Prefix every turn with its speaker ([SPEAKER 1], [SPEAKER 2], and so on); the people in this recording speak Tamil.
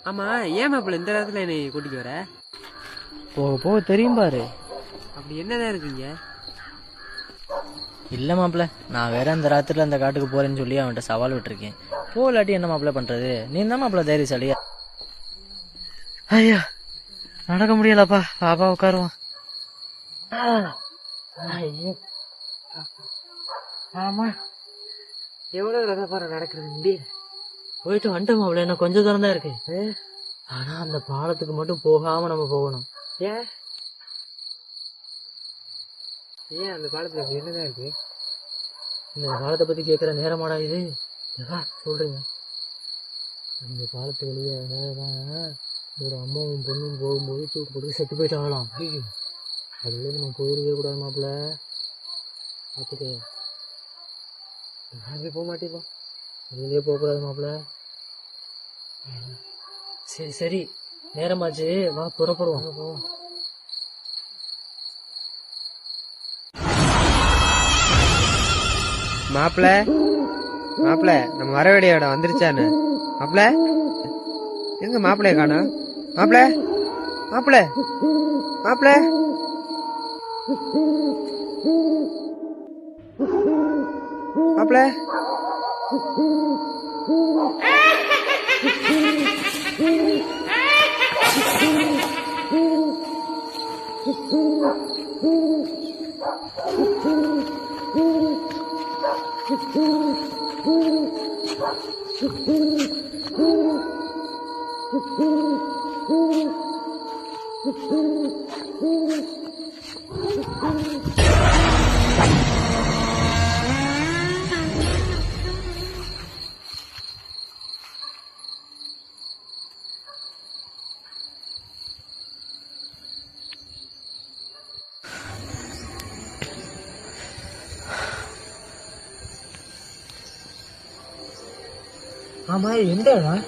[SPEAKER 1] ஆமா, ஏன் மாப்பிள்ள இந்த நேரத்துல என்னை கூட்டிட்டு வர?
[SPEAKER 2] போக போக தெரியும் பாரு.
[SPEAKER 1] அப்படி என்னதான் இருக்குங்க?
[SPEAKER 2] இல்ல மாப்பிள்ள, நான் வேற அந்த ராத்திரில அந்த காட்டுக்கு போறேன்னு சொல்லி அவன்கிட்ட சவால் விட்டுருக்கேன். போலாட்டி என்ன மாப்பிள்ள பண்றது? நீ தான் மாப்பிள்ள தைரியசாலியா. ஐயா, நடக்க முடியலப்பா. பாப்பா உட்காருவான்.
[SPEAKER 1] ஆமா, எவ்வளவு ரகப்பாரம் நடக்கிறது முடியல.
[SPEAKER 2] போயிட்டு வந்துட்டோம் மாப்பிள்ள, என்ன கொஞ்சம் தூரம் தான் இருக்கு. ஆனா அந்த பாலத்துக்கு மட்டும் போகாம நம்ம போகணும்.
[SPEAKER 1] ஏன் ஏன் அந்த பாலத்துல அப்படி என்னதான் இருக்கு?
[SPEAKER 2] இந்த பாலத்தை பத்தி கேட்கிற நேரமாடா இது? சொல்றீங்க. அந்த பாலத்து வெளியே ஒரு அம்மாவும் பொண்ணும் போகும்போது தூக்கு போட்டு செத்து போயிட்டாங்களாம். அதுல நம்ம போயிருக்கவே கூடாது மாப்பிள்ள. பார்த்துக்க,
[SPEAKER 1] அங்கே போக மாட்டேப்பா.
[SPEAKER 2] அதுலயே போகக்கூடாது மாப்பிள்ள. சரி சரி, நேரமாச்சு, வா புறப்படுவோம்.
[SPEAKER 1] மாப்பிள்ள மாப்பிள்ள, நம்ம வர வேண்டிய இடம் வந்துருச்சான்னு. மாப்பிள்ள எங்க மாப்பிள்ளைய காணோம்? மாப்பிள்ள மாப்பிள்ள மாப்பிள்ள மாப்பிள்ள
[SPEAKER 2] ஆமா, எந்த இடம்?